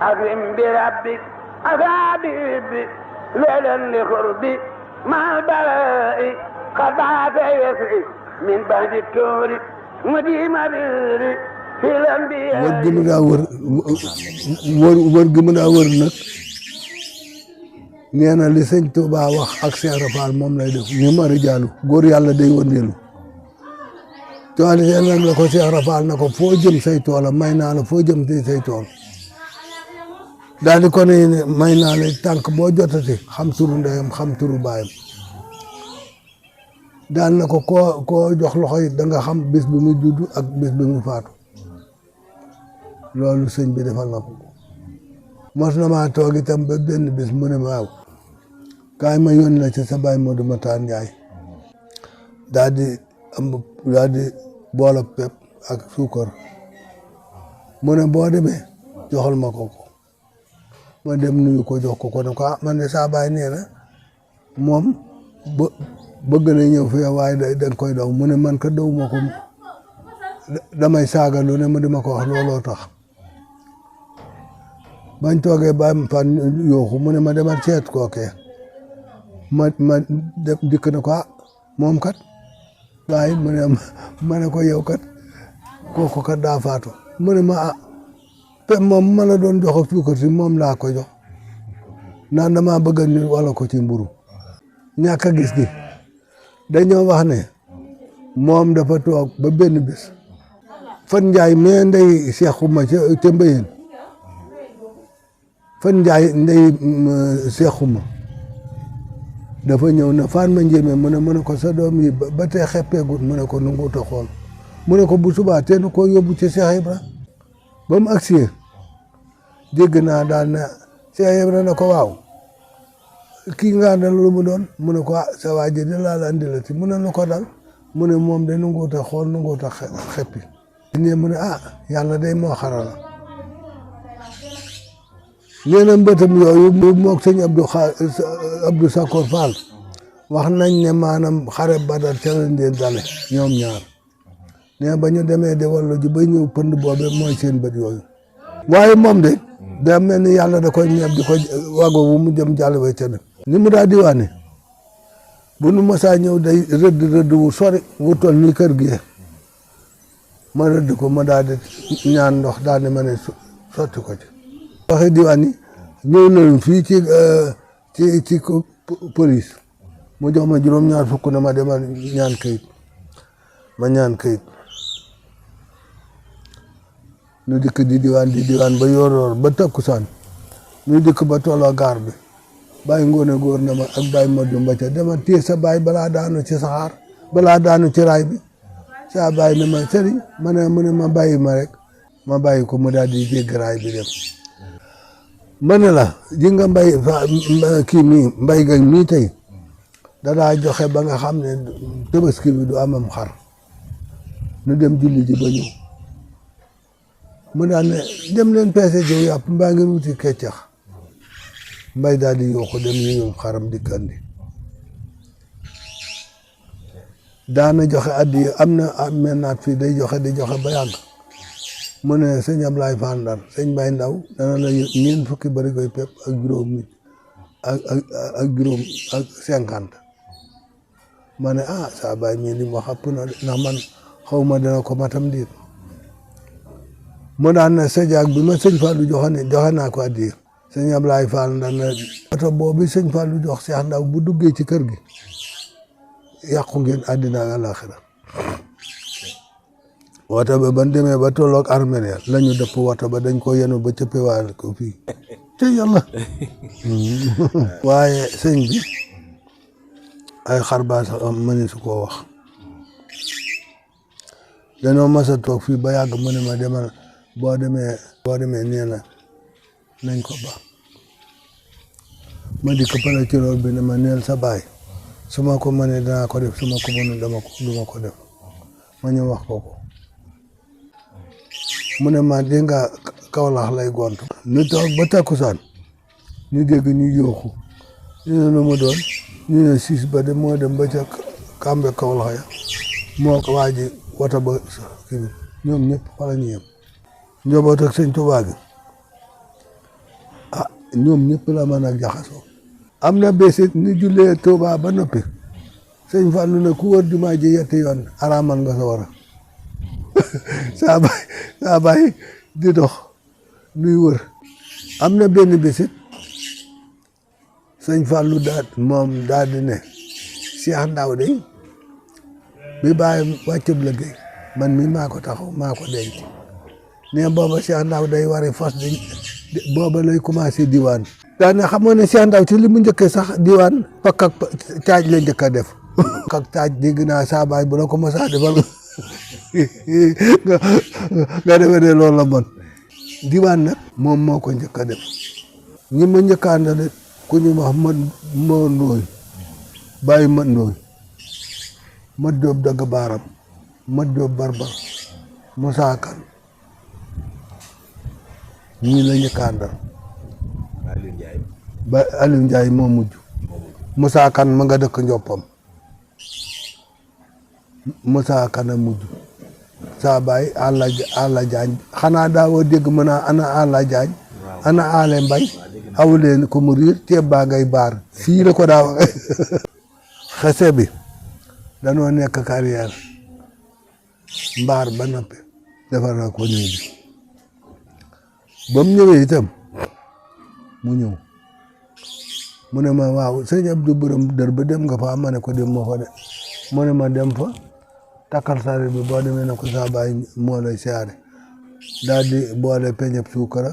أكرم بربك أصابي ليلا لقربي مع البلاء قد عاد يسري من بعد الكور مديم بيري في الأنبياء. wër gi mu daa wër gi mu daa wër nag nee na li sëñ Tuubaa wax ak Cheikh Rafal moom lay def ñu mari jaalu góor yàlla day wëndeelu tool yi nag la ko Cheikh Rafal na ko foo jëm say toola may naa la foo jëm say tool daal di ko ne may naa la tànk boo jotati xam turu ndeyam xam turu baayam daal na ko koo jox loxo yi da nga xam bis bi mu judd ak bis bi mu faatu loolu sëñ bi defal na ko mos na maa toog itam ba benn bis mu ne ma waaw kaay ma yónni la ci sa baay Modou Matar Ndiaye daal di boole pepp ak suukar mu ne boo demee joxal ma ko ma dem nuyu ko jox ko ne ko man de saa baay nee na moom bëgg na ñëw fi waaye da nga koy daw mu ne man ka daw ma ko damay saaga lu ne ma di ma ko wax looloo tax bañ toogee ba am fan yooxu mu ne ma demal seet kookee ma dikk na ko moom kat waaye mu ne ma ne ko yow kat kooku kat daa faatu mu ne ma pe moom ma la doon jox suukar si moom laa ko jox naan dama bëgg ni wala ko ci mburu ñàkk a gis gi dañoo wax ne moom dafa toog ba benn bis fan njaay mais ndey seexuma ca mbéyeen fan njaay ndey seexuma dafa ñëw na fan ma njéemee mu ne ko sa doom yi ba tey xeppeegut mu ne ko nanguut a xool mu ne ko bu subaa te nu ko yóbbu ci Cheikh Ibra ba mu agsee dégg naa daal na Cheikh Ibra na ko waaw kii nga dal lu mu doon mu ne ko sa waa ji de laa la andi la ci mu ne nu ko dal mu ne moom de nanguut a xool nanguut a xeppi ne mu ne yàlla day moo xarala nee na mbëtam yooyu moog sëñ Abdou Sakor Fall wax nañ ne maanaam xare Badar ca lañ leen dale ñoom ñaar ne ba ñu demee de wàllu ji ba ñëw pënd boobe mooy seen bët yooyu waaye moom de da mel ni yàlla da koy ñeeb di ko wago wu mu jëm jàll ba ca ni mu daa diwaane bu nu mosaa ñëw day rëdd wu sori wu toll ni kër gi ma rëdd ko ma daal di ñaan ndox daal di ma ne sotti ko ci waxe diwaan yi ñëw nañu fii ci police mu jox ma juróom-ñaar fukk na ma demal ñaan kayit ma ñaan kayit ñu dikk di diwaan ba yor ba takkusaan ñu dikk ba tolloo gaar bi bàyyi ngoone góor na ma ak bàyyi Modou Mbaca dama téye sa bàyyi balaa daanu ci saxaar balaa daanu ci raay bi saa bàyyi ne ma sëriñ mu ne ma bàyyi ma rek ma bàyyi ko mu daal di jégg raay bi dem ma ne la ji nga kii mii mbay ga mii tey dadaa joxe ba nga xam ne tabaski bi du amam xar nu dem julli ji ba ñëw mu daan ne dem leen peese jiw yàpp mbaa ngeen wuti keccax mbay daal di yooxu dem yuyum xaram dikkandi daana joxe addi am na naat fii day joxe di joxe ba yàgg mu ne sëñ Ablaye Fall Ndar sëñ Mbay Ndaw dana la ñeent fukki bari koy pepp ak juróom nit ak juróom ak 50 ma ne saa baay mii li mu wax ëpp na ndax man xaw ma dana ko matam diir mu daan ne sëjaag bi ma sëñ Fallu joxe naa ko addi sëñ Ablaye Fall Ndar ne oto boobu sëñ Fallu jox Seex Ndaw bu duggee ci kër gi yàqu ngeen àddina ak àllaaxira wata ba ban demee ba tolloog armeel la ñu dëpp wata ba dañ ko yenu ba cëppewaal ko fii te yàlla waaye sëñ bi ay xarbaa sax mëni su koo wax dañoo mas a toog fii ba yàgg mu ne ma demal boo demee nee na nañ ko ba ma di ko pala ci lool bi ne ma neel sa baay su ma ko mënee danaa ko def su ma ko mënul duma ko def ma ñëw wax ko mu ne ma dégg nga Kawlax lay gontu ñu toog ba takkusaan ñu dégg ñu yooxu ñu ne lu mu doon ñu ne siis ba de moo dem ba ca kambe Kawlax ya moo ko waa ji wata ba kii ñoom ñëpp fa la ñu yem njaboot ak sëñ Tuubaa gi ñoom ñëpp la mën a jaxasoo. am na bésit ni jullee Tuuba ba noppi sëñ Fallu ne ku wër jumaa ji yetti yoon araamal nga sa war a saa baay di dox nuy wër. am na benn bésit sëñ Fallu moom daal di ne Cheikh Ndaw de bi bàyyi wàccub liggéey man mi maa ko taxaw maa ko denc ne booba Cheikh Ndaw day wari fas di booba lay commencé diwaan. daane xamoon ne Cheikh Ndaw ci li mu njëkkee sax diwaan pakk ak taaj la njëkk a def. pakk ak taaj dégg naa saa baay bu la ko mos a defal nga defee ne loolu la bon. diwaan nag moom moo ko njëkk a def ñi ma njëkkaan na ku ñu wax moo ndooy bàyyi mat ndooy mat Jóob dagg baaram mat Jóob barbar Musaa Kan ñii la njëkkaandal ba Aliou Ndiaye moo mujj Musaa Kan ma nga dëkk Njoppam Musaa Kan a mujj saa baay Alla Jaañ xanaa daawoo dégg mën a ana Alla Jaañ ana Ale Mbay awuleen ko mu riir ceeb baa ngay baar fii la ko daa waxe xese bi danoo nekk carrière mbaar ba noppi defar na ko ñëw bi ba mu ñëwee itam mu ñëw mu ne ma waaw sëñ Abdou Borom Dër ba dem nga fa ma ne ko dem moo fa de mu ne ma dem fa takkal saret bi boo demee ne ko saa baay moo lay siyaare daal di boole peñeb suukara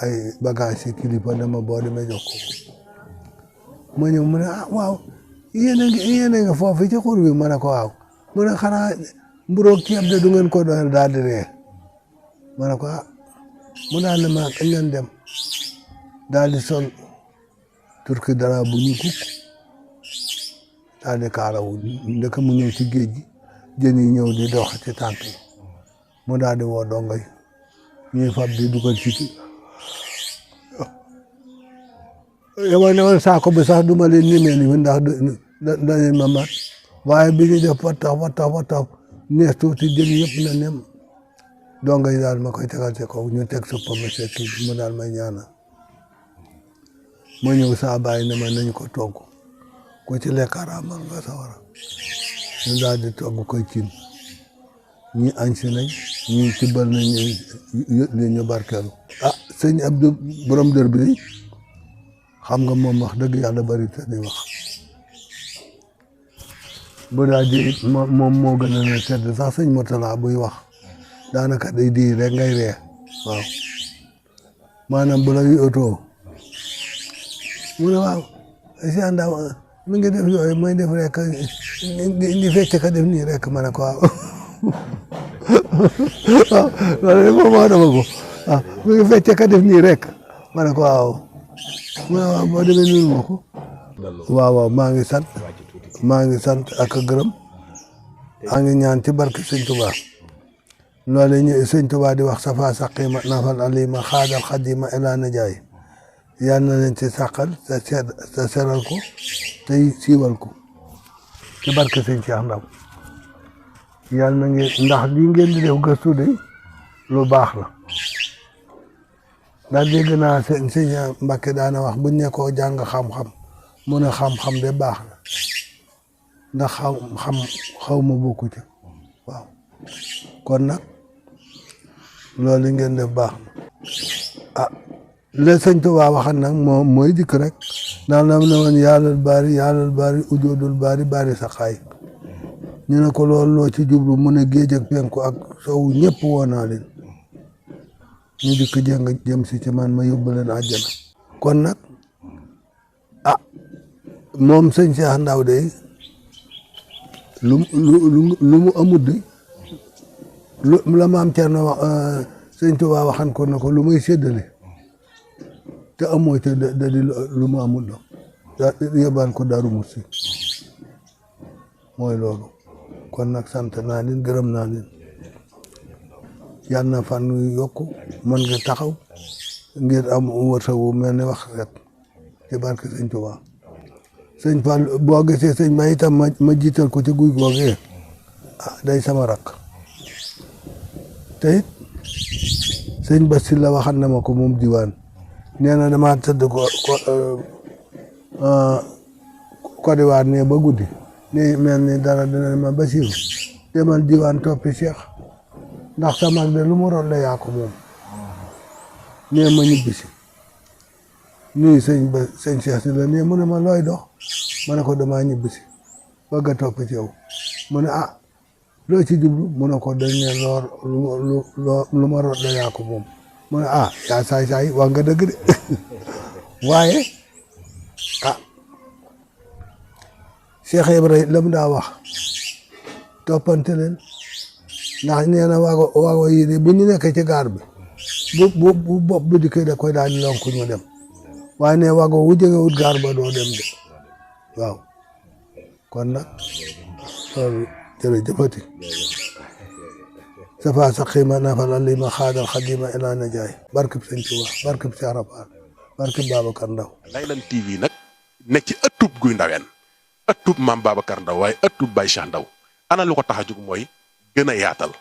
ay bagage yi kilifa dama boo demee jox ko ma ñëw mu ne ah waaw yéen a ngi foofu ci xur bi ma ne ko waaw mu ne xanaa mburoog ceeb de du ngeen ko doyal daal di ree ma ne ko ah mu daal ne ma ngeen dem daal di sol turki dara bu ñu kukk daal di kaarawu ndeka mu ñëw ci géej gi jën yi ñëw di dox ci tànk yi mu daal di woo dongo yi ñuy fab di dugal ci kii yow ne woon saako bi sax duma leen nimee ni ndax dañuy ma mat waaye bi ñu def wataw nees tuuti jën yëpp na nem dongo yi daal ma koy tegal ci kaw ñu teg su pomme sek mu daal may ñaanal ma ñëw saa bàyyi ne ma nañ ko togg ku ci lekk araamal nga sawara ñu daal di togg koy cin ñi añ si nañ ñi tibbal nañ li ñu barkeelu ah sëñ Abdou Borom Dër bi xam nga moom wax dëgg yàlla bari te di wax bu daa ji moom moo gën a sedd sax sëñ Motala buy wax daanaka day di rek ngay ree waaw maanaam bu la yu otoo mu ne waaw Cheikh Ndaw mi ngi def yooyu mooy def rek di fecc ka def nii rek ma ne ko waaw waaw loolu moom wax dama ko waaw mi ngi fecc ka def nii rek ma ne ko waaw mu ne waaw boo demee nuyu ma ko waaw maa ngi sant ak gërëm maa ngi ñaan ci barke sëñ Tuba loolu ñu sëñ Tuba di wax safa saqima nafal alima xaadal xadima ila najaay yal na leen ci sàqal te seral ko tey siiwal ko ci barke sëñ Cheikh Ndaw yal na ngeen ndax lii ngeen di def gëstu de lu baax la ndax dégg naa sëñ Mbàkke daana wax buñ ne koo jàng xam-xam mu ne xam-xam de baax na ndax xaw ma bokku ci waaw kon nag loolu ngeen def baax na ah le sëñ Tuubaa waxan nag moom mooy dikk rek ndax nam ne woon yàllal bari ujoodul bari sa xaay ñu ne ko loolu loo ci jublu mu ne géej ak penku ak sow ñëpp woo naa leen ñu dikk jëm si ci man ma yóbbu leen àjjana kon nag ah moom sëñ Cheikh Ndaw de lu mu amut de lu la maam Cerno wax sëñ Tuubaa waxan ko ne ko lu may séddale te amoo te da di lu mu amul do yóbbal ko Daaru Musti mooy loolu kon nag sant naa leen gërëm naa leen yal na fan yu yokku mën nga taxaw ngir am wërsëg wu mel ni wax rek ci barke sëñ Tuubaa sëñ Fall boo gisee sëñ ma itam ma jiital ko ci guy googee ah day sama rakk te it sëñ Bassi la waxan na ma ko moom diwaan nee na dama tëdd Côte d'Ivoire ne ba guddi ni mel ni dara dina ma Basiru demal diwaan toppi Cheikh ndax sa mag de lu mu roon la yaa ko moom nee ma ñibbisi nuyu sëñ Cheikh si la nee mu ne ma looy dox ma ne ko damaa ñibbisi bëgg a topp ci yow mu ne ah loo ci jublu mu ne ko dañ ne lu ma roon la yaa ko moom mu ne ah yaa saay wax nga dëgg de waaye ah Cheikh Ibrahima la mu daa wax toppante leen ndax nee na waago yi de bu ñu nekkee ci gaar bi bu bopp bi dikkee da koy daal di lonk ñu dem waaye ne waago wu jóge wut gaar ba doo dem de waaw kon nag loolu jërëjëfati safa saqima nafala li ma xaadal xadima ila na jaay barkeb sëñ Tuuba barkeb si Arafat barkeb Babacar Ndaw Laylan TV nag nekk ci ëttub Guy Ndaween ëttub maam Babacar Ndaw waaye ëttub Baye Cheikh Ndaw ana lu ko tax a jóg mooy gën a yaatal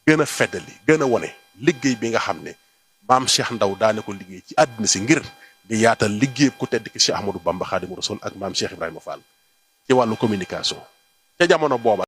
gën a feddali gën a wone liggéey bi nga xam ne maam Cheikh Ndaw daane ko liggéey ci àddina si ngir di yaatal liggéey ku tedd ki Cheikh Ahmadou Bamba Khadimu Rasul ak maam Cheikh Ibrahima Fall ci wàllu communication ca jamono booba